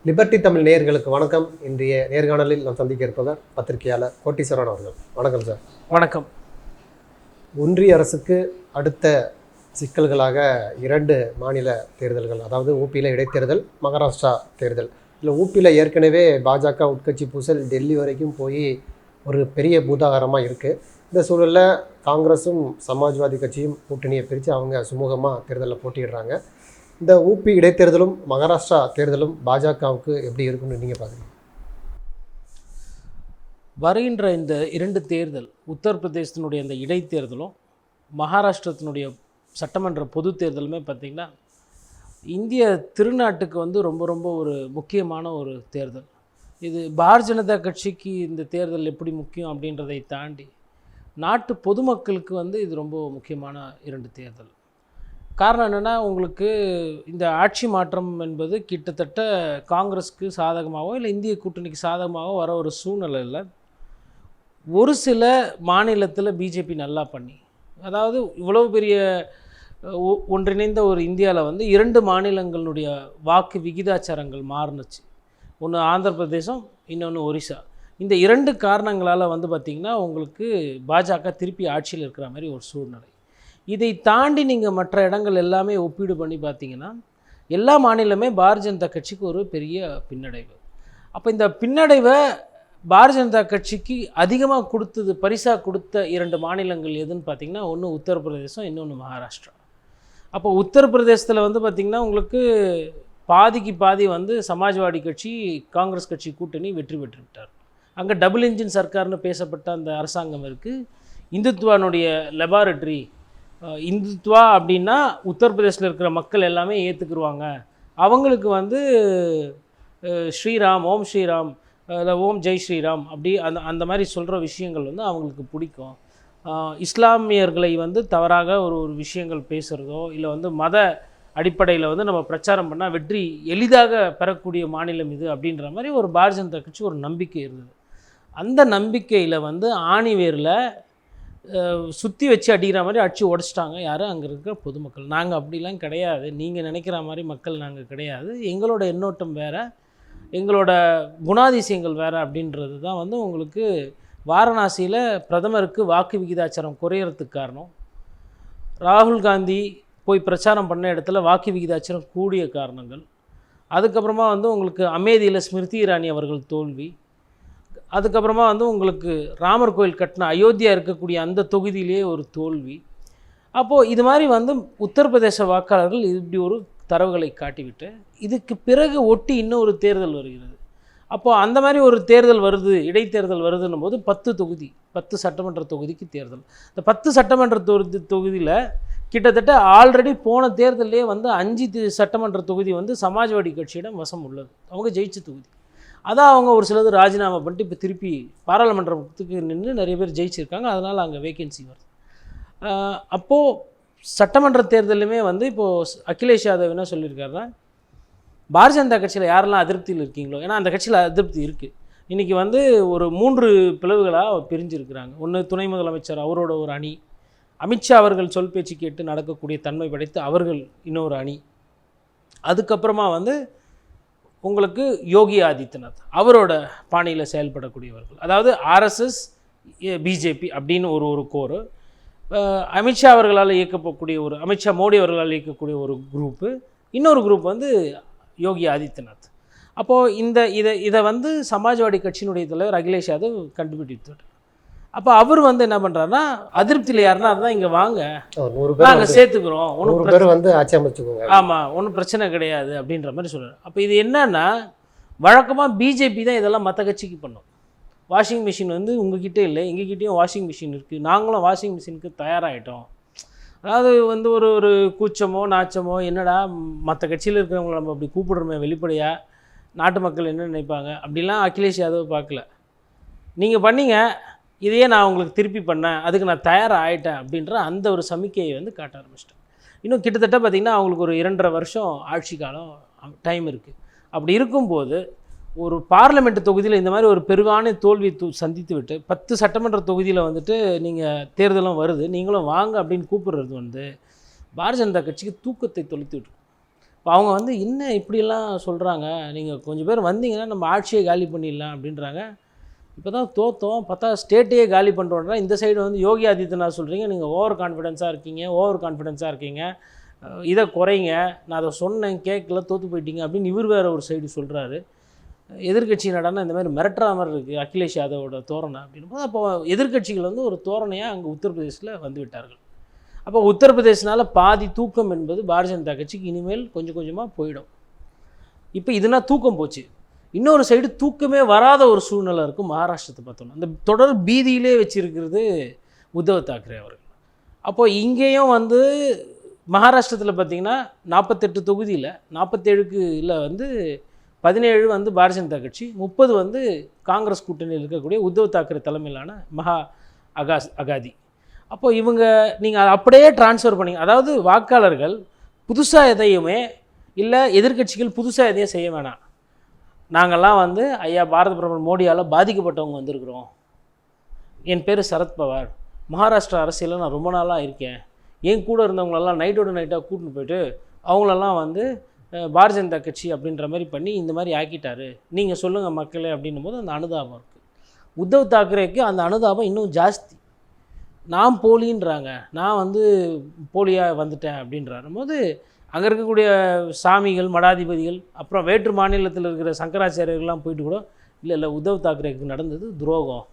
Liberty Tamil நேயர்களுக்கு வணக்கம். இன்றைய நேர்காணலில் நாம் சந்திக்க இருப்பவர் பத்திரிகையாளர் கோட்டீஸ்வரன் அவர்கள். வணக்கம் சார். வணக்கம். ஒன்றிய அரசுக்கு அடுத்த சிக்கல்களாக 2 மாநில தேர்தல்கள், அதாவது ஊபியில் இடைத்தேர்தல், மகாராஷ்டிரா தேர்தல். இல்லை, ஊபியில் ஏற்கனவே பாஜக உட்கட்சி பூசல் டெல்லி வரைக்கும் போய் ஒரு பெரிய பூதாகரமாக இருக்குது. இந்த சூழலில் காங்கிரஸும் சமாஜ்வாதி கட்சியும் கூட்டணியை பிரித்து அவங்க சுமூகமாக தேர்தலில் போட்டியிடுறாங்க. இந்த ஊபி இடைத்தேர்தலும் மகாராஷ்டிரா தேர்தலும் பாஜகவுக்கு எப்படி இருக்குன்னு நீங்கள் பார்க்குறீங்க? வருகின்ற இந்த 2 தேர்தல், உத்தரப்பிரதேசத்தினுடைய இந்த இடைத்தேர்தலும் மகாராஷ்டிரத்தினுடைய சட்டமன்ற பொது தேர்தலுமே பார்த்திங்கன்னா இந்திய திருநாட்டுக்கு ரொம்ப ரொம்ப ஒரு முக்கியமான ஒரு தேர்தல். இது பாரதிய ஜனதா கட்சிக்கு இந்த தேர்தல் எப்படி முக்கியம் அப்படின்றதை தாண்டி நாட்டு பொதுமக்களுக்கு இது ரொம்ப முக்கியமான 2 தேர்தல். காரணம் என்னென்னா, உங்களுக்கு இந்த ஆட்சி மாற்றம் என்பது கிட்டத்தட்ட காங்கிரஸுக்கு சாதகமாகவோ இல்லை இந்திய கூட்டணிக்கு சாதகமாகவோ வர ஒரு சூழ்நிலையில் ஒரு சில மாநிலத்தில் பிஜேபி நல்லா பண்ணி, அதாவது இவ்வளோ பெரிய ஒன்றிணைந்த ஒரு இந்தியாவில் 2 மாநிலங்களுடைய வாக்கு விகிதாச்சாரங்கள் மாறுனுச்சு. ஒன்று ஆந்திர பிரதேசம், இன்னொன்று ஒரிசா. இந்த 2 காரணங்களால் பார்த்திங்கன்னா உங்களுக்கு பாஜக திருப்பி ஆட்சியில் இருக்கிற மாதிரி ஒரு சூழ்நிலை. இதை தாண்டி நீங்கள் மற்ற இடங்கள் எல்லாமே ஒப்பீடு பண்ணி பார்த்தீங்கன்னா எல்லா மாநிலமே பாரதிய ஜனதா கட்சிக்கு ஒரு பெரிய பின்னடைவு. அப்போ இந்த பின்னடைவை பாரதிய ஜனதா கட்சிக்கு அதிகமாக பரிசாக கொடுத்த 2 மாநிலங்கள் எதுன்னு பார்த்தீங்கன்னா, ஒன்று உத்தரப்பிரதேசம், இன்னொன்று மகாராஷ்டிரா. அப்போ உத்தரப்பிரதேசத்தில் பார்த்திங்கன்னா உங்களுக்கு பாதிக்கு பாதி சமாஜ்வாடி கட்சி காங்கிரஸ் கட்சி கூட்டணி வெற்றி பெற்று விட்டார். அங்கே டபுள் இன்ஜின் சர்க்கார்னு பேசப்பட்ட அந்த அரசாங்கம் இருக்குது. இந்துத்வானுடைய லெபார்டரி. இந்துத்வா அப்படின்னா உத்தரப்பிரதேசத்தில் இருக்கிற மக்கள் எல்லாமே ஏற்றுக்குருவாங்க. அவங்களுக்கு ஸ்ரீராம், ஓம் ஸ்ரீராம், ஓம் ஜெய் ஸ்ரீராம் அப்படி அந்த மாதிரி சொல்கிற விஷயங்கள் அவங்களுக்கு பிடிக்கும். இஸ்லாமியர்களை தவறாக ஒரு விஷயங்கள் பேசுகிறதோ இல்லை மத அடிப்படையில் நம்ம பிரச்சாரம் பண்ணால் வெற்றி எளிதாக பெறக்கூடிய மாநிலம் இது அப்படின்ற மாதிரி ஒரு பாரதிய ஜனதா கட்சி ஒரு நம்பிக்கை இருந்தது. அந்த நம்பிக்கையில் ஆணிவேரில் சுற்றி வச்சு அடிக்கிற மாதிரி அடித்து உடச்சிட்டாங்க யார்? அங்கே இருக்கிற பொதுமக்கள். நாங்கள் அப்படிலாம் கிடையாது, நீங்கள் நினைக்கிற மாதிரி மக்கள் நாங்கள் கிடையாது, எங்களோட எண்ணோட்டம் வேறு, எங்களோட குணாதிசயங்கள் வேறு அப்படின்றது தான் உங்களுக்கு வாரணாசியில் பிரதமருக்கு வாக்கு விகிதாச்சாரம் குறையிறதுக்கு காரணம். ராகுல் காந்தி போய் பிரச்சாரம் பண்ண இடத்துல வாக்கு விகிதாச்சாரம் கூடிய காரணங்கள். அதுக்கப்புறமா உங்களுக்கு அமேதியில் ஸ்மிருதி இரானி அவர்கள் தோல்வி. அதுக்கப்புறமா உங்களுக்கு ராமர் கோயில் கட்டின அயோத்தியா இருக்கக்கூடிய அந்த தொகுதியிலே ஒரு தோல்வி. அப்போது இது மாதிரி உத்தரப்பிரதேச வாக்காளர்கள் இப்படி ஒரு தரவுகளை காட்டிவிட்டு இதுக்கு பிறகு ஒட்டி இன்னொரு தேர்தல் வருகிறது. அப்போது அந்த மாதிரி ஒரு தேர்தல் வருது, இடைத்தேர்தல் வருதுன்னும் போது 10 தொகுதி, 10 சட்டமன்ற தொகுதிக்கு தேர்தல். இந்த 10 சட்டமன்ற தொகுதியில் கிட்டத்தட்ட ஆல்ரெடி போன தேர்தலே 5 சட்டமன்ற தொகுதி சமாஜ்வாடி கட்சியிடம் வசம் உள்ளது. அவங்க ஜெயிச்ச தொகுதி. அதான் அவங்க ஒரு சிலது ராஜினாமா பண்ணிட்டு இப்போ திருப்பி பாராளுமன்றத்துக்கு நின்று நிறைய பேர் ஜெயிச்சிருக்காங்க. அதனால் அங்கே வேக்கன்சி வருது. அப்போது சட்டமன்ற தேர்தலுமே இப்போது அகிலேஷ் யாதவ் என்ன சொல்லியிருக்காருன்னா, பாரதிய ஜனதா கட்சியில் யாரெல்லாம் அதிருப்தியில் இருக்கீங்களோ, ஏன்னா அந்த கட்சியில் அதிருப்தி இருக்குது. இன்றைக்கி ஒரு 3 பிளவுகளாக பிரிஞ்சிருக்கிறாங்க. ஒன்று துணை முதலமைச்சர் அவரோட ஒரு அணி, அமித்ஷா அவர்கள் சொல் பேச்சு கேட்டு நடக்கக்கூடிய தன்மை படைத்து அவர்கள் இன்னொரு அணி, அதுக்கப்புறமா உங்களுக்கு யோகி ஆதித்யநாத் அவரோட பாணியில் செயல்படக்கூடியவர்கள், அதாவது ஆர்எஸ்எஸ் பிஜேபி அப்படின்னு ஒரு கோரு, அமித்ஷா அவர்களால் இயக்கப்படக்கூடிய அமித்ஷா மோடி அவர்களால் இயக்கக்கூடிய ஒரு குரூப்பு, இன்னொரு குரூப் யோகி ஆதித்யநாத். அப்போது இதை சமாஜ்வாடி கட்சியினுடைய தலைவர் அகிலேஷ் யாதவ் கண்டுபிடித்தார். அப்போ அவர் என்ன பண்ணுறாருன்னா, அதிருப்தியில் யாருன்னா அதுதான் இங்கே வாங்க, நாங்கள் சேர்த்துக்கிறோம், ஒன்றும் பேர் ஆட்சி அமைச்சுக்கோங்க, ஆமாம் ஒன்றும் பிரச்சனை கிடையாது அப்படின்ற மாதிரி சொல்கிறார். அப்போ இது என்னன்னா, வழக்கமாக பிஜேபி தான் இதெல்லாம் மற்ற கட்சிக்கு பண்ணும். வாஷிங் மிஷின் உங்ககிட்ட இல்லை, எங்ககிட்டயும் வாஷிங் மிஷின் இருக்குது, நாங்களும் வாஷிங் மிஷினுக்கு தயாராகிட்டோம். அதாவது ஒரு கூச்சமோ நாச்சமோ, என்னடா மற்ற கட்சியில் இருக்கிறவங்களை நம்ம அப்படி கூப்பிடுறோமே வெளிப்படையாக, நாட்டு மக்கள் என்ன நினைப்பாங்க அப்படிலாம் அகிலேஷ் யாதவ் பார்க்கல. நீங்கள் பண்ணீங்க, இதையே நான் உங்களுக்கு திருப்பி பண்ணேன், அதுக்கு நான் தயாராக ஆகிட்டேன் அப்படின்ற அந்த ஒரு சமிக்கையை காட்ட ஆரம்பிச்சிட்டேன். இன்னும் கிட்டத்தட்ட பார்த்திங்கன்னா அவங்களுக்கு ஒரு 2.5 வருஷம் ஆட்சி காலம் டைம் இருக்குது. அப்படி இருக்கும்போது ஒரு பார்லிமெண்ட் தொகுதியில் இந்த மாதிரி ஒரு பெருவான தோல்வி சந்தித்து விட்டு 10 சட்டமன்ற தொகுதியில் நீங்கள் தேர்தலும் வருது, நீங்களும் வாங்க அப்படின்னு கூப்பிடுறது பாரதிய ஜனதா கட்சிக்கு தூக்கத்தை தொலைத்து விட்டு. இப்போ அவங்க வந்து என்ன இப்படிலாம் சொல்கிறாங்க, நீங்கள் கொஞ்சம் பேர் வந்தீங்கன்னா நம்ம ஆட்சியை காலி பண்ணிடலாம் அப்படின்றாங்க. இப்போ தான் தோற்றோம் பார்த்தா ஸ்டேட்டையே காலி பண்ணுறோன்னா இந்த சைடு வந்து யோகி ஆதித்யநாத் சொல்கிறீங்க, நீங்கள் ஓவர் கான்ஃபிடென்ஸாக இருக்கீங்க, இதை குறைங்க, நான் அதை சொன்னேன் கேட்கல, தோற்று போயிட்டீங்க அப்படின்னு இவர் வேறு ஒரு சைடு சொல்கிறாரு. எதிர்க்கட்சி நடனா இந்த மாதிரி மிரட்டுற மாதிரி இருக்குது அகிலேஷ் யாதவோட தோரணை அப்படின்னு போது, அப்போ எதிர்க்கட்சிகள் வந்து ஒரு தோரணையாக அங்கே உத்தரப்பிரதேசில் வந்து விட்டார்கள். அப்போ உத்தரப்பிரதேசனால் பாதி தூக்கம் என்பது பாரதிய ஜனதா கட்சிக்கு இனிமேல் கொஞ்சம் கொஞ்சமாக போயிடும். இப்போ இதுனா தூக்கம் போச்சு. இன்னொரு சைடு தூக்கமே வராத ஒரு சூழ்நிலை இருக்கும் மகாராஷ்டிரத்தை பார்த்தோம்னா. அந்த தொடர் பீதியிலே வச்சுருக்கிறது உத்தவ் தாக்கரே அவர்கள். அப்போது இங்கேயும் வந்து மகாராஷ்டிரத்தில் பார்த்திங்கன்னா 48 தொகுதியில் 47க்கு இல்லை வந்து 17 வந்து பாரதிய ஜனதா கட்சி, 30 வந்து காங்கிரஸ் கூட்டணியில் இருக்கக்கூடிய உத்தவ் தாக்கரே தலைமையிலான மகா அகாதி. அப்போ இவங்க நீங்கள் அப்படியே டிரான்ஸ்ஃபர் பண்ணிங்க, அதாவது வாக்காளர்கள் புதுசாக எதையுமே இல்லை எதிர்க்கட்சிகள் புதுசாக எதையும் செய்ய வேணாம், நாங்கள்லாம் வந்து ஐயா பாரத பிரதமர் மோடியால் பாதிக்கப்பட்டவங்க வந்திருக்கிறோம், என் பேர் சரத்பவார், மகாராஷ்டிரா அரசியலில் நான் ரொம்ப நாளாக இருக்கேன், என் கூட இருந்தவங்களெல்லாம் நைட்டோட நைட்டாக கூட்டின்னு போயிட்டு அவங்களெல்லாம் வந்து பாரதிய ஜனதா கட்சி அப்படின்ற மாதிரி பண்ணி இந்த மாதிரி ஆக்கிட்டாரு, நீங்கள் சொல்லுங்கள் மக்களே அப்படின்னும் போது அந்த அனுதாபம் இருக்குது. உத்தவ் தாக்கரேக்கு அந்த அனுதாபம் இன்னும் ஜாஸ்தி. நான் போலின்றாங்க, நான் வந்து போலியாக வந்துட்டேன் அப்படின்றாரு போது அங்கே இருக்கக்கூடிய சாமிகள் மடாதிபதிகள் அப்புறம் வேற்று மாநிலத்தில் இருக்கிற சங்கராச்சாரியர்கள்லாம் போயிட்டு கூட இல்லை உத்தவ் தாக்கரேக்கு நடந்தது துரோகம்,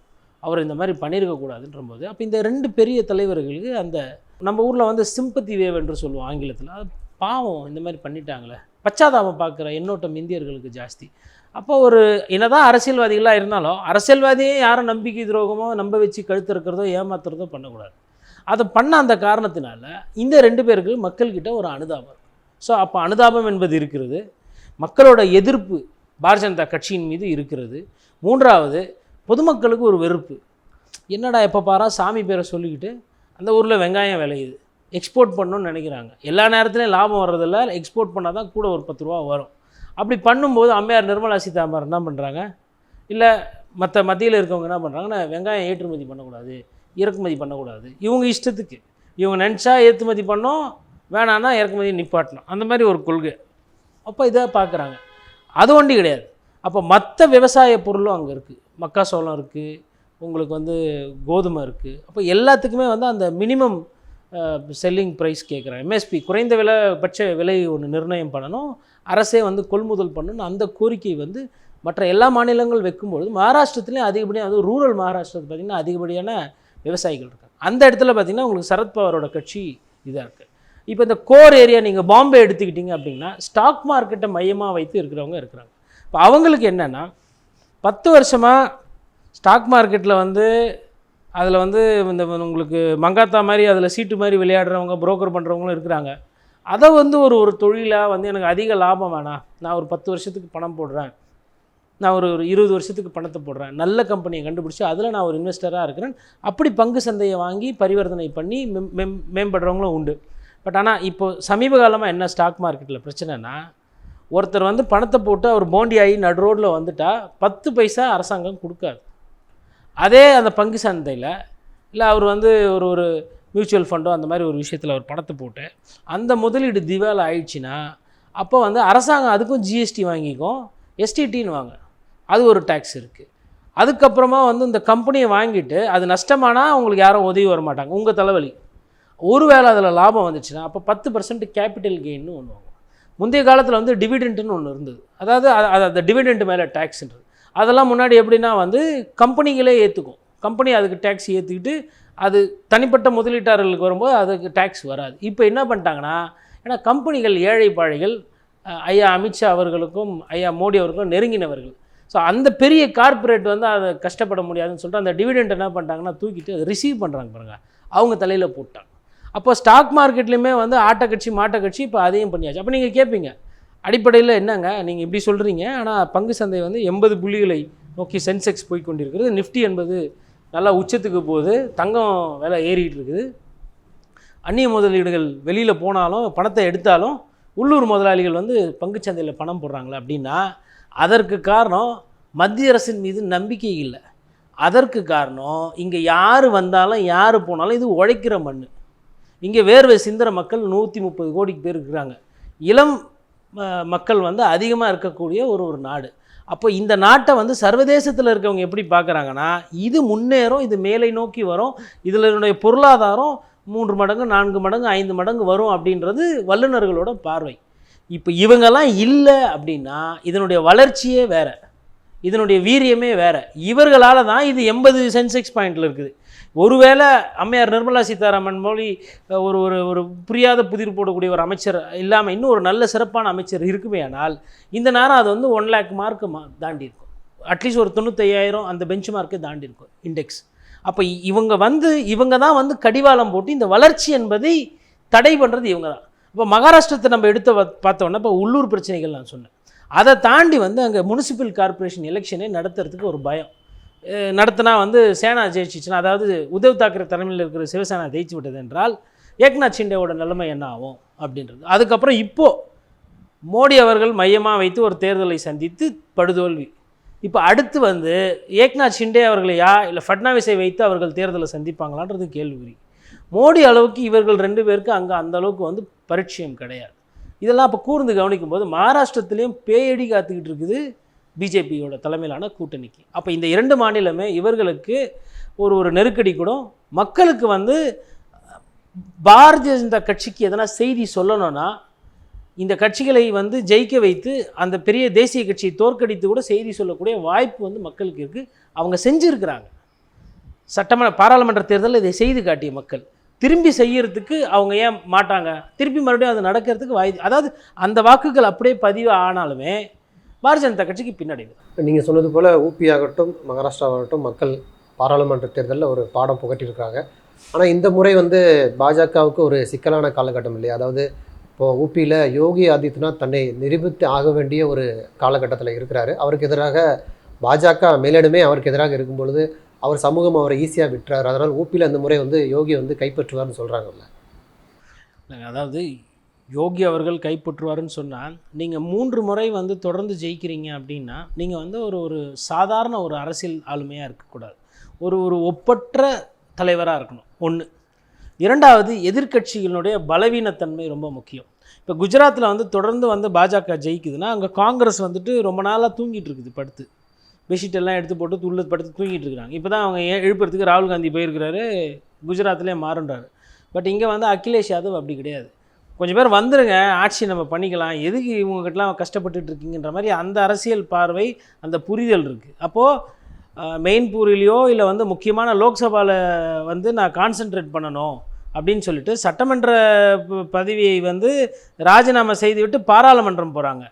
அவர் இந்த மாதிரி பண்ணியிருக்கக்கூடாதுன்ற போது அப்போ இந்த 2 பெரிய தலைவர்களுக்கு அந்த நம்ம ஊரில் வந்து சிம்பத்தி வேவ் என்று சொல்லுவோம் ஆங்கிலத்தில், அது பாவம் இந்த மாதிரி பண்ணிட்டாங்களே, பச்சாதாபம் பார்க்குற எண்ணோட்டம் இந்தியர்களுக்கு ஜாஸ்தி. அப்போ ஒரு என்னதான் அரசியல்வாதிகளாக இருந்தாலும் அரசியல்வாதியே யாரும் நம்பிக்கை துரோகமோ நம்ப வச்சு கழுத்து இருக்கிறதோ ஏமாத்துறதோ பண்ணக்கூடாது. அதை பண்ண அந்த காரணத்தினால இந்த 2 பேருக்கு மக்கள்கிட்ட ஒரு அனுதாபம். ஸோ அப்போ அனுதாபம் என்பது இருக்கிறது, மக்களோட எதிர்ப்பு பாரதிய ஜனதா கட்சியின் மீது இருக்கிறது. 3வது பொதுமக்களுக்கு ஒரு வெறுப்பு, என்னடா எப்போ பாரா சாமி பேரை சொல்லிக்கிட்டு அந்த ஊரில் வெங்காயம் விளையுது, எக்ஸ்போர்ட் பண்ணணும்னு நினைக்கிறாங்க, எல்லா நேரத்துலையும் லாபம் வர்றதில்ல, எக்ஸ்போர்ட் பண்ணால் தான் கூட ஒரு 10 ரூபா வரும். அப்படி பண்ணும்போது அம்மையார் நிர்மலா சீதாராமன் என்ன பண்ணுறாங்க, இல்லை மற்ற மத்தியில் இருக்கவங்க என்ன பண்ணுறாங்கன்னா வெங்காயம் ஏற்றுமதி பண்ணக்கூடாது, இறக்குமதி பண்ணக்கூடாது, இவங்க இஷ்டத்துக்கு இவங்க நினச்சா ஏற்றுமதி பண்ணோம், வேணான்னா இறக்குமதி நிப்பாட்டணும், அந்த மாதிரி ஒரு கொள்கை. அப்போ இதை பார்க்குறாங்க. அது ஒண்டி கிடையாது. அப்போ மற்ற விவசாய பொருளும் அங்கே இருக்குது, மக்காசோளம் இருக்குது, உங்களுக்கு வந்து கோதுமை இருக்குது. அப்போ எல்லாத்துக்குமே வந்து அந்த மினிமம் செல்லிங் ப்ரைஸ் கேட்குறாங்க, எம்எஸ்பி குறைந்த விலைபட்ச விலை ஒன்று நிர்ணயம் பண்ணணும், அரசே வந்து கொள்முதல் பண்ணணும். அந்த கோரிக்கை வந்து மற்ற எல்லா மாநிலங்கள் வைக்கும்பொழுது மகாராஷ்டிரத்துலேயும் அதிகப்படியாக அது ரூரல் மகாராஷ்டிரத்தில் பார்த்திங்கன்னா அதிகப்படியான விவசாயிகள் இருக்காங்க. அந்த இடத்துல பார்த்திங்கன்னா உங்களுக்கு சரத்பவாரோட கட்சி இதாக இருக்குது. இப்போ இந்த கோர் ஏரியா நீங்கள் பாம்பே எடுத்துக்கிட்டிங்க அப்படின்னா ஸ்டாக் மார்க்கெட்டை மையமாக வைத்து இருக்கிறவங்க இருக்கிறாங்க. இப்போ அவங்களுக்கு என்னென்னா 10 வருஷமாக ஸ்டாக் மார்க்கெட்டில் வந்து அதில் வந்து இந்த உங்களுக்கு மங்காத்தா மாதிரி அதில் சீட்டு மாதிரி விளையாடுறவங்க புரோக்கர் பண்ணுறவங்களும் இருக்கிறாங்க. அதை வந்து ஒரு தொழிலாக வந்து எனக்கு அதிக லாபம் வேணாம், நான் ஒரு 10 வருஷத்துக்கு பணம் போடுறேன், நான் ஒரு 20 வருஷத்துக்கு பணத்தை போடுறேன், நல்ல கம்பெனியை கண்டுபிடிச்சி அதில் நான் ஒரு இன்வெஸ்டராக இருக்கிறேன், அப்படி பங்கு சந்தையை வாங்கி பரிவர்த்தனை பண்ணி மேம்படுறவங்களும் உண்டு. பட் ஆனால் இப்போது சமீப காலமாக என்ன ஸ்டாக் மார்க்கெட்டில் பிரச்சனைனா, ஒருத்தர் வந்து பணத்தை போட்டு அவர் போண்டி ஆகி நடு ரோட்டில் வந்துட்டால் 10 பைசா அரசாங்கம் கொடுக்காது. அதே அந்த பங்கு சந்தையில் இல்லை அவர் வந்து ஒரு மியூச்சுவல் ஃபண்டோ அந்த மாதிரி ஒரு விஷயத்தில் அவர் பணத்தை போட்டு அந்த முதலீடு திவால் ஆயிடுச்சுன்னா அப்போ வந்து அரசாங்கம் அதுக்கும் ஜிஎஸ்டி வாங்கிக்கும், எஸ்டிடின்னு வாங்க, அது ஒரு டேக்ஸ் இருக்குது. அதுக்கப்புறமா வந்து இந்த கம்பெனியை வாங்கிட்டு அது நஷ்டமானால் உங்களுக்கு யாரும் உதவி வர மாட்டாங்க, உங்கள் தலைவலி. ஒருவேளை அதில் லாபம் வந்துச்சுன்னா அப்போ 10% கேபிட்டல் கெயின்னு ஒன்று வாங்குவோம். முந்தைய காலத்தில் வந்து டிவிடெண்ட்டுன்னு ஒன்று இருந்தது, அதாவது அந்த டிவிடெண்ட் மேலே டேக்ஸ்ன்றது. அதெல்லாம் முன்னாடி எப்படின்னா வந்து கம்பெனிகளே ஏற்றுக்கும், கம்பெனி அதுக்கு டேக்ஸ் ஏற்றிக்கிட்டு அது தனிப்பட்ட முதலீட்டாளர்களுக்கு வரும்போது அதுக்கு டேக்ஸ் வராது. இப்போ என்ன பண்ணிட்டாங்கன்னா, ஏன்னா கம்பெனிகள் ஏழை பாழைகள் ஐயா அமித்ஷா அவர்களுக்கும் ஐயா மோடி அவர்களுக்கும் நெருங்கினவர்கள். ஸோ அந்த பெரிய கார்ப்பரேட் வந்து அதை கஷ்டப்பட முடியாதுன்னு சொல்லிட்டு அந்த டிவிடெண்ட் என்ன பண்ணிட்டாங்கன்னா தூக்கிட்டு அதை ரிசீவ் பண்ணுறாங்க பாருங்கள், அவங்க தலையில் போட்டாங்க. அப்போ ஸ்டாக் மார்க்கெட்லேயுமே வந்து ஆட்டக்கட்சி மாட்டக்கட்சி இப்போ அதையும் பண்ணியாச்சு. அப்போ நீங்கள் கேட்பீங்க, அடிப்படையில் என்னங்க நீங்கள் இப்படி சொல்கிறீங்க, ஆனால் பங்கு சந்தை வந்து 80 புள்ளிகளை நோக்கி சென்செக்ஸ் போய் கொண்டிருக்கிறது, நிஃப்டி என்பது நல்லா உச்சத்துக்கு போகுது, தங்கம் விலை ஏறிட்டு இருக்குது, அந்நிய முதலீடுகள் வெளியில் போனாலும் பணத்தை எடுத்தாலும் உள்ளூர் முதலாளிகள் வந்து பங்குச்சந்தையில் பணம் போடுறாங்களே அப்படின்னா அதற்கு காரணம் மத்திய அரசின் மீது நம்பிக்கை இல்லை. அதற்கு காரணம் இங்கே யார் வந்தாலும் யார் போனாலும் இது உழைக்கிற மண், இங்கே வேர்வை சிந்துற மக்கள் 130 கோடிக்கு பேர் இருக்கிறாங்க. இளம் மக்கள் வந்து அதிகமாக இருக்கக்கூடிய ஒரு நாடு. அப்போ இந்த நாட்டை வந்து சர்வதேசத்தில் இருக்கவங்க எப்படி பார்க்குறாங்கன்னா, இது முன்னேறும், இது மேலை நோக்கி வரும், இதனுடைய பொருளாதாரம் 3 மடங்கு 4 மடங்கு 5 மடங்கு வரும் அப்படின்றது வல்லுநர்களோட பார்வை. இப்போ இவங்கெல்லாம் இல்லை அப்படின்னா இதனுடைய வளர்ச்சியே வேறு, இதனுடைய வீரியமே வேறு. இவர்களால் தான் இது 80 சென்செக்ஸ் பாயிண்டில் இருக்குது. ஒருவேளை அம்மையார் நிர்மலா சீதாராமன் மொழி ஒரு ஒரு ஒரு புரியாத புதிர் போடக்கூடிய ஒரு அமைச்சர் இல்லாமல் இன்னும் ஒரு நல்ல சிறப்பான அமைச்சர் இருக்குமே ஆனால் இந்த நேரம் அது வந்து 1 lakh மார்க்கு தாண்டி இருக்கும். அட்லீஸ்ட் ஒரு 95,000 அந்த பெஞ்ச் மார்க்கை தாண்டி இருக்கும் இண்டெக்ஸ். அப்போ இவங்க தான் வந்து கடிவாளம் போட்டு இந்த வளர்ச்சி என்பதை தடை பண்ணுறது இவங்க தான். இப்போ மகாராஷ்டிரத்தை நம்ம பார்த்தோன்னா இப்போ உள்ளூர் பிரச்சனைகள் நான் சொன்னேன், அதை தாண்டி வந்து அங்கே முனிசிபல் கார்பரேஷன் எலெக்ஷனே நடத்துறதுக்கு ஒரு பயம். நடத்தினா வந்து சேனா ஜெயிச்சிச்சுன்னா, அதாவது உத்தவ் தாக்கரே தலைமையில் இருக்கிற சிவசேனா ஜெயிச்சு விட்டது என்றால் ஏக்நாத் ஷிண்டேவோட நிலைமை என்ன ஆகும் அப்படின்றது. அதுக்கப்புறம் இப்போது மோடி அவர்கள் மையமாக வைத்து ஒரு தேர்தலை சந்தித்து படுதோல்வி. இப்போ அடுத்து வந்து ஏக்நாத் ஷிண்டே அவர்களையா இல்லை ஃபட்னாவிஸை வைத்து அவர்கள் தேர்தலை சந்திப்பாங்களான்றது கேள்விக்குறி. மோடி அளவுக்கு இவர்கள் 2 பேருக்கு அங்கே அந்த அளவுக்கு வந்து பரிட்சயம் கிடையாது. இதெல்லாம் இப்போ கூர்ந்து கவனிக்கும் போது மகாராஷ்டிரத்துலேயும் பேயடி காத்துக்கிட்டு இருக்குது பிஜேபியோட தலைமையிலான கூட்டணிக்கு. அப்போ இந்த 2 மாநிலமே இவர்களுக்கு ஒரு நெருக்கடி கூட. மக்களுக்கு வந்து பாரதிய ஜனதா கட்சிக்கு எதனா செய்தி சொல்லணும்னா இந்த கட்சிகளை வந்து ஜெயிக்க வைத்து அந்த பெரிய தேசிய கட்சியை தோற்கடித்து கூட செய்தி சொல்லக்கூடிய வாய்ப்பு வந்து மக்களுக்கு இருக்குது. அவங்க செஞ்சுருக்கிறாங்க. பாராளுமன்ற தேர்தலில் இதை செய்து காட்டிய மக்கள் திரும்பி செய்யறதுக்கு அவங்க ஏன் மாட்டாங்க? திருப்பி மறுபடியும் அது நடக்கிறதுக்கு அதாவது அந்த வாக்குகள் அப்படியே பதிவு ஆனாலுமே பாரதிய ஜனதா கட்சிக்கு பின்னடைவு. நீங்கள் சொன்னது போல் ஊபி ஆகட்டும் மகாராஷ்டிராவாகட்டும் மக்கள் பாராளுமன்ற தேர்தலில் ஒரு பாடம் புகட்டியிருக்காங்க. ஆனால் இந்த முறை வந்து பாஜகவுக்கு ஒரு சிக்கலான காலகட்டம் இல்லையா? அதாவது இப்போது ஊபியில் யோகி ஆதித்யநாத் தன்னை நிரூபித்து ஆக வேண்டிய ஒரு காலகட்டத்தில் இருக்கிறாரு. அவருக்கு எதிராக பாஜக மேலிடமே அவருக்கு எதிராக இருக்கும் பொழுது அவர் சமூகம் அவரை ஈஸியாக விட்டுறாரு. அதனால் ஊபியில் அந்த முறை வந்து யோகி வந்து கைப்பற்றுவார்னு சொல்கிறாங்கல்ல. அதாவது யோகி அவர்கள் கைப்பற்றுவாருன்னு சொன்னால் நீங்கள் 3 முறை வந்து தொடர்ந்து ஜெயிக்கிறீங்க அப்படின்னா நீங்கள் வந்து ஒரு சாதாரண ஒரு அரசியல் ஆளுமையாக இருக்கக்கூடாது. ஒரு ஒப்பற்ற தலைவராக இருக்கணும். 1. 2வது எதிர்க்கட்சிகளுடைய பலவீனத்தன்மை ரொம்ப முக்கியம். இப்போ குஜராத்தில் வந்து தொடர்ந்து வந்து பாஜக ஜெயிக்குதுன்னா அங்கே காங்கிரஸ் வந்துட்டு ரொம்ப நாளாக தூங்கிட்டு இருக்குது, படுத்து பெட்ஷீட் எல்லாம் எடுத்து போட்டு உள்ள படுத்து தூங்கிட்டு இருக்கிறாங்க. இப்போ தான் அவங்க எழுப்புறதுக்கு ராகுல் காந்தி போயிருக்கிறாரு, குஜராத்லேயே மாறுன்றாரு. பட் இங்கே வந்து அகிலேஷ் யாதவ் அப்படி கிடையாது. கொஞ்சம் பேர் வந்துருங்க, ஆட்சி நம்ம பண்ணிக்கலாம், எதுக்கு இவங்ககிட்டலாம் கஷ்டப்பட்டுட்டு இருக்கீங்கன்ற மாதிரி அந்த அரசியல் பார்வை, அந்த புரிதல் இருக்குது. அப்போது மெயின்பூரிலேயோ இல்லை வந்து முக்கியமான லோக்சபாவில் வந்து நான் கான்சென்ட்ரேட் பண்ணணும் அப்படின்னு சொல்லிட்டு சட்டமன்ற பதவியை வந்து ராஜினாமா செய்துவிட்டு பாராளுமன்றம் போகிறாங்க.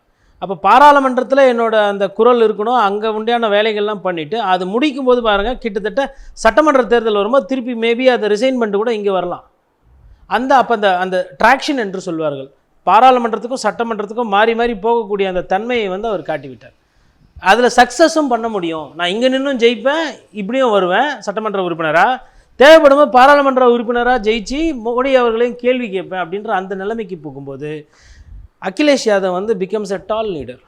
அப்போ பாராளுமன்றத்தில் என்னோட அந்த குரல் இருக்கணும், அங்கே உண்டான வேலைகள்லாம் பண்ணிவிட்டு அது முடிக்கும் போது பாருங்கள் கிட்டத்தட்ட சட்டமன்ற தேர்தல் வரும்போது திருப்பி மேபி அதை ரிசைன் பண்ணிட்டு கூட இங்கே வரலாம். அப்போ அந்த ட்ராக்ஷன் என்று சொல்வார்கள், பாராளுமன்றத்துக்கும் சட்டமன்றத்துக்கும் மாறி மாறி போகக்கூடிய அந்த தன்மையை வந்து அவர் காட்டிவிட்டார். அதில் சக்ஸஸும் பண்ண முடியும். நான் இங்கே நின்றும் ஜெயிப்பேன், இப்படியும் வருவேன் சட்டமன்ற உறுப்பினராக, தேவைப்படும்போது பாராளுமன்ற உறுப்பினராக ஜெயிச்சு மோடி அவர்களையும் கேள்வி கேட்பேன் அப்படின்ற அந்த நிலைமைக்கு போகும்போது அகிலேஷ் யாதவ் வந்து பிகம்ஸ் எ டால் லீடர்.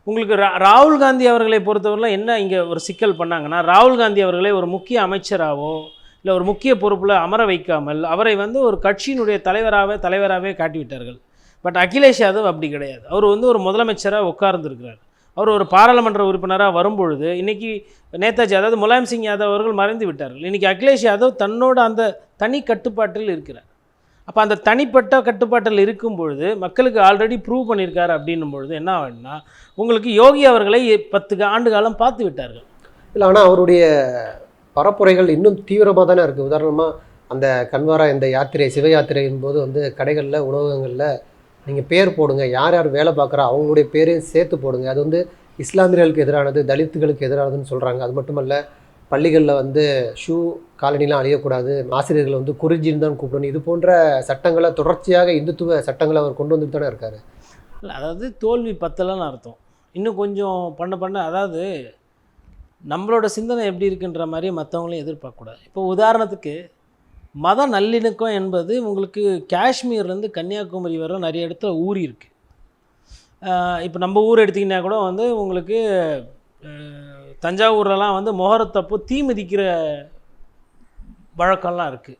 உங்களுக்கு ராகுல் காந்தி அவர்களை பொறுத்தவரையில் என்ன இங்கே ஒரு சிக்கல் பண்ணாங்கன்னா, ராகுல் காந்தி அவர்களை ஒரு முக்கிய அமைச்சராகவோ இல்லை ஒரு முக்கிய பொறுப்பில் அமர வைக்காமல் அவரை வந்து ஒரு கட்சியினுடைய தலைவராகவே காட்டிவிட்டார்கள். பட் அகிலேஷ் யாதவ் அப்படி கிடையாது. அவர் வந்து ஒரு முதலமைச்சராக உட்கார்ந்துருக்கிறார். அவர் ஒரு பாராளுமன்ற உறுப்பினராக வரும்பொழுது இன்றைக்கி நேதாஜி, அதாவது முலாயம் சிங் யாதவ் அவர்கள் மறைந்து விட்டார்கள். இன்றைக்கி அகிலேஷ் யாதவ் தன்னோட அந்த தனி கட்டுப்பாட்டில் இருக்கிறார். அப்போ அந்த தனிப்பட்ட கட்டுப்பாட்டில் இருக்கும் பொழுது மக்களுக்கு ஆல்ரெடி ப்ரூவ் பண்ணியிருக்காரு அப்படின்னும் பொழுது என்ன ஆகுதுன்னா, உங்களுக்கு யோகி அவர்களை 10 ஆண்டு காலம் பார்த்து விட்டார்கள். இல்லை, ஆனால் அவருடைய பரப்புரைகள் இன்னும் தீவிரமாக தானே இருக்குது. உதாரணமாக அந்த கன்வாரா இந்த யாத்திரை, சிவ யாத்திரையின் போது வந்து கடைகளில் உணவகங்களில் நீங்கள் பேர் போடுங்க, யார் யார் வேலை பார்க்குறா அவங்களுடைய பேரையும் சேர்த்து போடுங்க, அது வந்து இஸ்லாமியர்களுக்கு எதிரானது, தலித்துகளுக்கு எதிரானதுன்னு சொல்கிறாங்க. அது மட்டுமல்ல, பள்ளிகளில் வந்து ஷூ காலனிலாம் அழியக்கூடாது, ஆசிரியர்கள் வந்து குறிஞ்சின்னு தான் கூப்பிடணும், இது போன்ற சட்டங்களை தொடர்ச்சியாக இந்துத்துவ சட்டங்களை அவர் கொண்டு வந்துட்டு தானே இருக்காரு. இல்லை, அதாவது தோல்வி பத்தலன்னு அர்த்தம். இன்னும் கொஞ்சம் பண்ண அதாவது நம்மளோட சிந்தனை எப்படி இருக்குன்ற மாதிரி மற்றவங்களையும் எதிர்பார்க்கக்கூடாது. இப்போ உதாரணத்துக்கு மத நல்லிணக்கம் என்பது உங்களுக்கு காஷ்மீர்லேருந்து கன்னியாகுமரி வரை நிறைய இடத்துல ஊறி இருக்குது. இப்போ நம்ம ஊர் எடுத்திங்கன்னா கூட வந்து உங்களுக்கு தஞ்சாவூர்லலாம் வந்து மொஹரத்தப்போ தீ மிதிக்கிற வழக்கம்லாம் இருக்குது.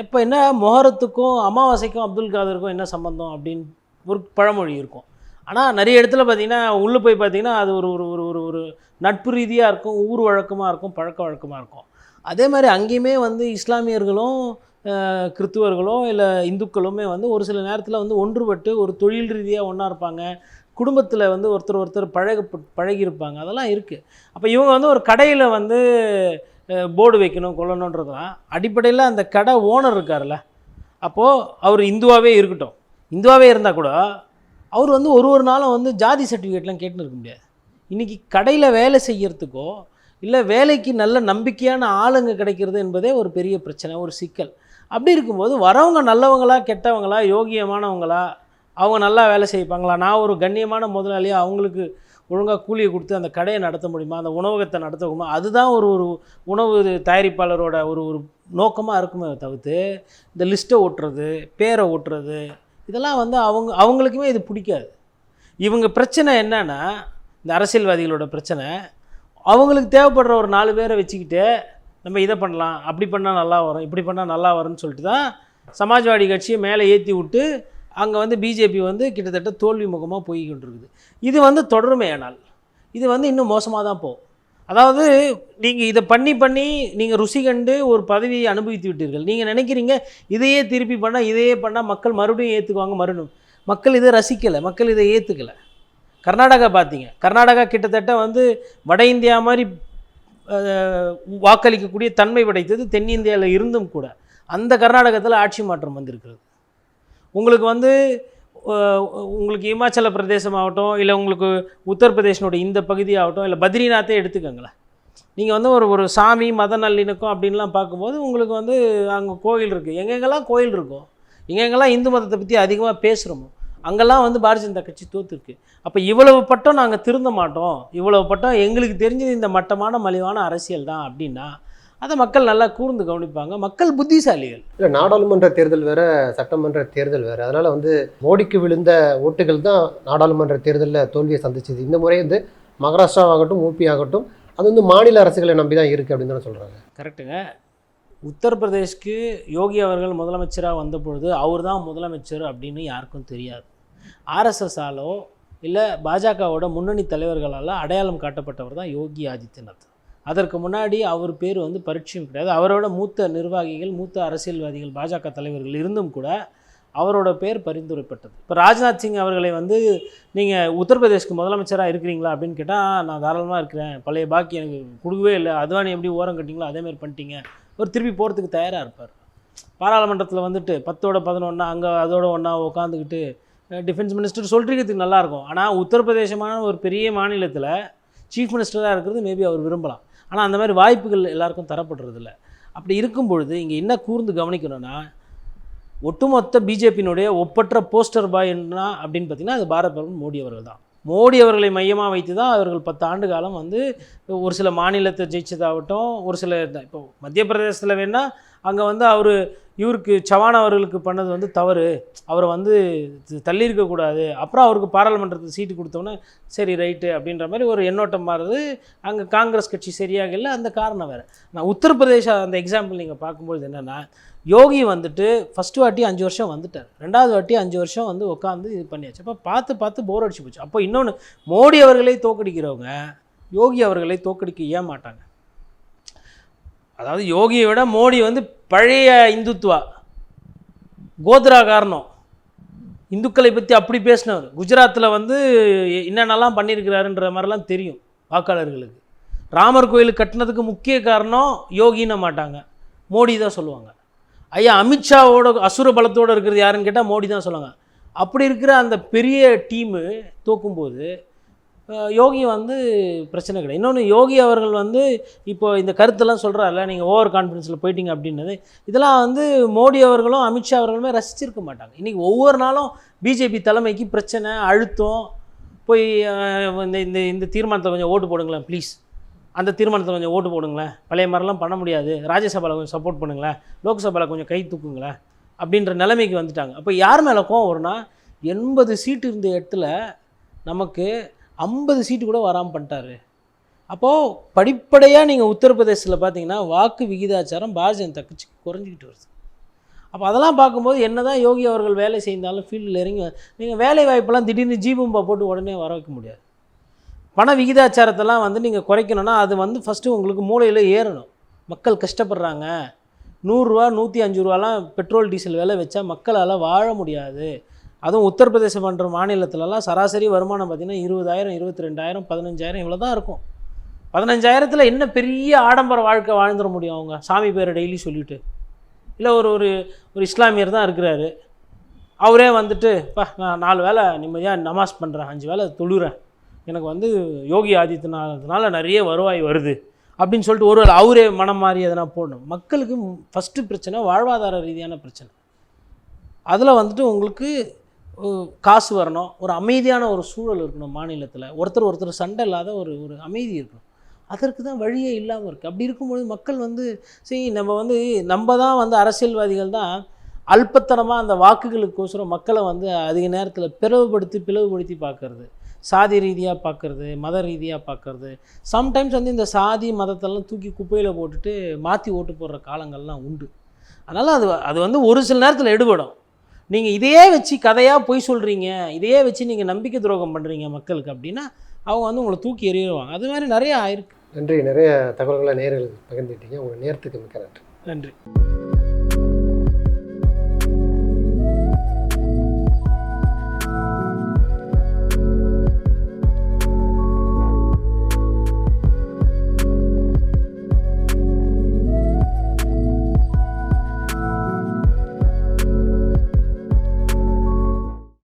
இப்போ என்ன மொஹரத்துக்கும் அமாவாசைக்கும் அப்துல் காதருக்கும் என்ன சம்பந்தம் அப்படின்னு ஒரு பழமொழி இருக்கும். ஆனால் நிறைய இடத்துல பார்த்திங்கன்னா உள்ளே போய் பார்த்திங்கன்னா அது ஒரு ஒரு ஒரு ஒரு ஒரு நட்பு ரீதியாக இருக்கும், ஊர் வழக்கமாக இருக்கும், பழக்க வழக்கமாக இருக்கும். அதே மாதிரி அங்கேயுமே வந்து இஸ்லாமியர்களும் கிறித்துவர்களும் இல்லை இந்துக்களுமே வந்து ஒரு சில நேரத்தில் வந்து ஒன்றுபட்டு ஒரு தொழில் ரீதியாக ஒன்றா இருப்பாங்க, குடும்பத்தில் வந்து ஒருத்தர் பழகியிருப்பாங்க, அதெல்லாம் இருக்குது. அப்போ இவங்க வந்து ஒரு கடையில் வந்து போர்டு வைக்கணும் கொள்ளணுன்றதுலாம் அடிப்படையில் அந்த கடை ஓனர் இருக்கார்ல, அப்போது அவர் இந்துவாகவே இருக்கட்டும், இந்துவாகவே இருந்தால் கூட அவர் வந்து ஒரு நாளும் வந்து ஜாதி சர்டிஃபிகேட்லாம் கேட்டுன்னு இருக்க முடியாது. இன்றைக்கி கடையில் வேலை செய்கிறதுக்கோ இல்லை வேலைக்கு நல்ல நம்பிக்கையான ஆளுங்க கிடைக்கிறது என்பதே ஒரு பெரிய பிரச்சனை, ஒரு சிக்கல். அப்படி இருக்கும்போது வரவங்க நல்லவங்களா கெட்டவங்களா யோகியமானவங்களா, அவங்க நல்லா வேலை செய்வாங்களா, நான் ஒரு கண்ணியமான முதலாளியாக அவங்களுக்கு ஒழுங்காக கூலியை கொடுத்து அந்த கடையை நடத்த முடியுமா, அந்த உணவகத்தை நடத்த முடியுமா, அதுதான் ஒரு ஒரு உணவு தயாரிப்பாளரோட ஒரு ஒரு நோக்கமாக இருக்குமே தவிர்த்து இந்த லிஸ்ட்டை ஓட்டுறது, பேரை ஓட்டுறது, இதெல்லாம் வந்து அவங்களுக்குமே இது பிடிக்காது. இவங்க பிரச்சனை என்னன்னா, இந்த அரசியல்வாதிகளோட பிரச்சனை, அவங்களுக்கு தேவைப்படுற ஒரு 4 பேரை வச்சுக்கிட்டு நம்ம இதை பண்ணலாம், அப்படி பண்ணால் நல்லா வரும், இப்படி பண்ணால் நல்லா வரும்னு சொல்லிட்டு தான் சமாஜ்வாடி கட்சியை மேலே ஏற்றி விட்டு அங்கே வந்து பிஜேபி வந்து கிட்டத்தட்ட தோல்வி முகமாக போய்கிட்டு இருக்குது. இது வந்து தொடருமேயானால் இது வந்து இன்னும் மோசமாக தான் போகும். அதாவது நீங்கள் இதை பண்ணி நீங்கள் ருசி கண்டு ஒரு பதவியை அனுபவித்து விட்டீர்கள். நீங்கள் நினைக்கிறீங்க இதையே திருப்பி பண்ணால், இதையே பண்ணால் மக்கள் மறுபடியும் ஏற்றுக்குவாங்க. மக்கள் இதை ரசிக்கலை, மக்கள் இதை ஏற்றுக்கலை. கர்நாடகா பார்த்தீங்க, கர்நாடகா கிட்டத்தட்ட வந்து வட இந்தியா மாதிரி வாக்களிக்கக்கூடிய தன்மை படைத்தது தென்னிந்தியாவில் இருந்தும் கூட அந்த கர்நாடகத்தில் ஆட்சி மாற்றம் வந்திருக்கிறது. உங்களுக்கு வந்து உங்களுக்கு இமாச்சல பிரதேசம் ஆகட்டும், இல்லை உங்களுக்கு உத்தரப்பிரதேசனுடைய இந்த பகுதியாகட்டும், இல்லை பத்ரிநாத்தே எடுத்துக்கோங்களேன். நீங்கள் வந்து ஒரு சாமி மத நல்லிணக்கம் அப்படின்லாம் பார்க்கும்போது உங்களுக்கு வந்து அங்கே கோயில் இருக்குது. எங்கெங்கெல்லாம் கோயில் இருக்கோ, எங்கெங்கெல்லாம் இந்து மதத்தை பற்றி அதிகமாக பேசுகிறோமோ அங்கெல்லாம் வந்து பாரதிய ஜனதா கட்சி தோற்றுருக்கு. அப்போ இவ்வளவு பட்டம் நாங்கள் திருந்த மாட்டோம், இவ்வளவு பட்டம் எங்களுக்கு தெரிஞ்சது இந்த மட்டமான மலிவான அரசியல் தான் அப்படின்னா அதை மக்கள் நல்லா கூர்ந்து கவனிப்பாங்க. மக்கள் புத்திசாலிகள். இல்லை, நாடாளுமன்ற தேர்தல் வேறு, சட்டமன்ற தேர்தல் வேறு. அதனால் வந்து மோடிக்கு விழுந்த ஓட்டுகள் தான் நாடாளுமன்ற தேர்தலில் தோல்வியை சந்திச்சது. இந்த முறை வந்து மகாராஷ்டிராவாகட்டும் ஊபி ஆகட்டும் அது வந்து மாநில அரசுகளை நம்பி தான் இருக்குது அப்படின்னு தான் சொல்கிறாங்க. கரெக்டுங்க. உத்தரப்பிரதேஷ்க்கு யோகி அவர்கள் முதலமைச்சராக வந்த பொழுது அவர் தான் முதலமைச்சர் அப்படின்னு யாருக்கும் தெரியாது. ஆர்எஸ்எஸ்ஸாலோ இல்லை பாஜகவோட முன்னணி தலைவர்களால் அடையாளம் காட்டப்பட்டவர் தான் யோகி ஆதித்யநாத். அதற்கு முன்னாடி அவர் பேர் வந்து பரிச்சயம் கிடையாது. அவரோட மூத்த நிர்வாகிகள், மூத்த அரசியல்வாதிகள், பாஜக தலைவர்கள் இருந்தும் கூட அவரோட பேர் பரிந்துரைப்பட்டது. இப்போ ராஜ்நாத் சிங் அவர்களை வந்து நீங்கள் உத்தரப்பிரதேஷ்க்கு முதலமைச்சராக இருக்கிறீங்களா அப்படின்னு கேட்டால் நான் தாராளமாக இருக்கிறேன், பழைய பாக்கி எனக்கு கொடுக்கவே இல்லை, அத்வானி எப்படி ஓரம் கட்டிங்களோ அதேமாதிரி பண்ணிட்டீங்க, ஒரு திருப்பி போகிறதுக்கு தயாராக இருப்பார். பாராளுமன்றத்தில் வந்துட்டு 10-11 அங்கே அதோட ஒன்றா உட்காந்துக்கிட்டு டிஃபென்ஸ் மினிஸ்டர் சொல்கிறதுக்கு நல்லாயிருக்கும். ஆனால் உத்தரப்பிரதேசமான ஒரு பெரிய மாநிலத்தில் சீஃப் மினிஸ்டராக இருக்கிறது மேபி அவர் விரும்பலாம். ஆனால் அந்த மாதிரி வாய்ப்புகள் எல்லாருக்கும் தரப்படுறதில்ல. அப்படி இருக்கும் பொழுது இங்கே என்ன கூர்ந்து கவனிக்கணும்னா, ஒட்டுமொத்த பிஜேபியினுடைய ஒப்பற்ற போஸ்டர் பாய் என்ன அப்படின்னு பார்த்திங்கன்னா அது பாரத பிரதமர் மோடி அவர்கள் தான். மோடி அவர்களை மையமாக வைத்து தான் அவர்கள் 10 ஆண்டு காலம் வந்து ஒரு சில மாநிலத்தை ஜெயிச்சதாகட்டும், ஒரு சில இப்போ மத்திய பிரதேசத்தில் வேணால் அங்கே வந்து இவருக்கு சவான் அவர்களுக்கு பண்ணது வந்து தவறு, அவரை வந்து தள்ளியிருக்கக்கூடாது, அப்புறம் அவருக்கு பாராளுமன்றத்தில் சீட்டு கொடுத்தோன்னே சரி ரைட்டு அப்படின்ற மாதிரி ஒரு எண்ணோட்டம் மாறுது. அங்கே காங்கிரஸ் கட்சி சரியாக இல்லை, அந்த காரணம் வேறு. நான் உத்தரப்பிரதேச அந்த எக்ஸாம்பிள் நீங்கள் பார்க்கும்பொழுது என்னென்னா, யோகி வந்துட்டு ஃபஸ்ட்டு வாட்டி 5 வருஷம் வந்துட்டார், 2வது வாட்டி 5 வருஷம் வந்து உட்காந்து இது பண்ணியாச்சு. அப்போ பார்த்து போர் அடிச்சு போச்சு. அப்போ இன்னொன்று, மோடி அவர்களை தோக்கடிக்கிறவங்க யோகி அவர்களை தோக்கடிக்க ஏன் மாட்டாங்க? அதாவது யோகியை விட மோடி வந்து பழைய இந்துத்துவா கோத்ரா காரணம், இந்துக்களை பற்றி அப்படி பேசினவர். குஜராத்தில் வந்து என்னென்னலாம் பண்ணியிருக்கிறாருன்ற மாதிரிலாம் தெரியும் வாக்காளர்களுக்கு. ராமர் கோயில் கட்டினதுக்கு முக்கிய காரணம் யோகின்னு மாட்டாங்க, மோடி தான் சொல்லுவாங்க. ஐயா அமித்ஷாவோட அசுர பலத்தோடு இருக்கிறது யாருன்னு கேட்டால் மோடி தான் சொல்லுவாங்க. அப்படி இருக்கிற அந்த பெரிய டீமு தோக்கும்போது யோகி வந்து பிரச்சனை கிடையாது. இன்னொன்று, யோகி அவர்கள் வந்து இப்போ இந்த கருத்தெல்லாம் சொல்கிறாருல, நீங்கள் ஓவர் கான்ஃபிடென்ஸில் போயிட்டீங்க அப்படின்னது, இதெல்லாம் வந்து மோடி அவர்களும் அமித்ஷா அவர்களுமே ரசிச்சிருக்க மாட்டாங்க. இன்றைக்கி ஒவ்வொரு நாளும் பிஜேபி தலைமைக்கு பிரச்சனை, அழுத்தம், போய் இந்த இந்த தீர்மானத்தை கொஞ்சம் ஓட்டு போடுங்களேன் ப்ளீஸ், அந்த தீர்மானத்தை கொஞ்சம் ஓட்டு போடுங்களேன், பழைய மாதிரிலாம் பண்ண முடியாது, ராஜ்யசபாவில் கொஞ்சம் சப்போர்ட் பண்ணுங்களேன், லோக்சபாவில் கொஞ்சம் கை தூக்குங்களேன் அப்படின்ற நிலைமைக்கு வந்துட்டாங்க. அப்போ யார் மேலே கோவம் வரும்னா, 80 சீட்டு இருந்த இடத்துல நமக்கு 50 சீட்டு கூட வராமல் பண்ணிட்டாரு. அப்போது படிப்படையாக நீங்கள் உத்தரப்பிரதேசத்தில் பார்த்தீங்கன்னா வாக்கு விகிதாச்சாரம் பாரதிய ஜனதா கட்சிக்கு குறைஞ்சிக்கிட்டு வருது. அப்போ அதெல்லாம் பார்க்கும்போது என்ன தான் யோகி அவர்கள் வேலை செய்தாலும் ஃபீல்டில் இறங்கி நீங்கள் வேலை வாய்ப்பெல்லாம் திடீர்னு ஜீபூம்பா போட்டு உடனே வர வைக்க முடியாது. பண விகிதாச்சாரத்தெல்லாம் வந்து நீங்கள் குறைக்கணும்னா அது வந்து ஃபஸ்ட்டு உங்களுக்கு மூளையில் ஏறணும். மக்கள் கஷ்டப்படுறாங்க, 100 ரூபா 105 ரூபாலாம் பெட்ரோல் டீசல் விலை வச்சா மக்களால் வாழ முடியாது. அதுவும் உத்தரப்பிரதேசம் பண்ணுற மாநிலத்திலலாம் சராசரி வருமானம் பார்த்திங்கன்னா 20,000 22,000 15,000 இவ்வளோ தான் இருக்கும். 15,000 என்ன பெரிய ஆடம்பர வாழ்க்கை வாழ்ந்துட முடியும் அவங்க சாமி பேரை டெய்லி சொல்லிவிட்டு? இல்லை ஒரு ஒரு ஒரு இஸ்லாமியர் தான் இருக்கிறாரு, அவரே வந்துட்டு நான் 4 வேளை நிம்மதியாக நமாஸ் பண்ணுறேன், 5 வேளை தொழுகிறேன், எனக்கு வந்து யோகி ஆதித்யநாத்னால நிறைய வருவாய் வருது அப்படின்னு சொல்லிட்டு ஒரு அவரே மனம் மாறி எதனா போடணும். மக்களுக்கு ஃபஸ்ட்டு பிரச்சனை வாழ்வாதார ரீதியான பிரச்சனை. அதில் வந்துட்டு உங்களுக்கு காசு வரணும், ஒரு அமைதியான ஒரு சூழல் இருக்கணும் மாநிலத்தில், ஒருத்தர் சண்டை இல்லாத ஒரு ஒரு அமைதி இருக்கணும். அதற்கு தான் வழியே இல்லாமல் இருக்குது. அப்படி இருக்கும்பொழுது மக்கள் வந்து சரி நம்ம தான் வந்து அரசியல்வாதிகள் தான் அல்பத்தனமாக அந்த வாக்குகளுக்கோசரம் மக்களை வந்து அதிக நேரத்தில் பிளவுபடுத்தி பார்க்கறது, சாதி ரீதியாக பார்க்குறது, மத ரீதியாக பார்க்குறது. சம்டைம்ஸ் வந்து இந்த சாதி மதத்தெல்லாம் தூக்கி குப்பையில் போட்டுட்டு மாற்றி ஓட்டு போடுற காலங்கள்லாம் உண்டு. அதனால் அது வந்து ஒரு சில நேரத்தில் எடுபடும். நீங்கள் இதையே வச்சு கதையாக பொய் சொல்கிறீங்க, இதையே வச்சு நீங்கள் நம்பிக்கை துரோகம் பண்ணுறீங்க மக்களுக்கு அப்படின்னா அவங்க வந்து உங்களை தூக்கி எறிடுவாங்க. அது மாதிரி நிறைய ஆயிருக்கு. நன்றி. நிறைய தகவல்களை நேயர்களுக்கு பகிர்ந்துட்டீங்க. உங்கள் நேரத்துக்கு மிக்க நன்றி. நன்றி.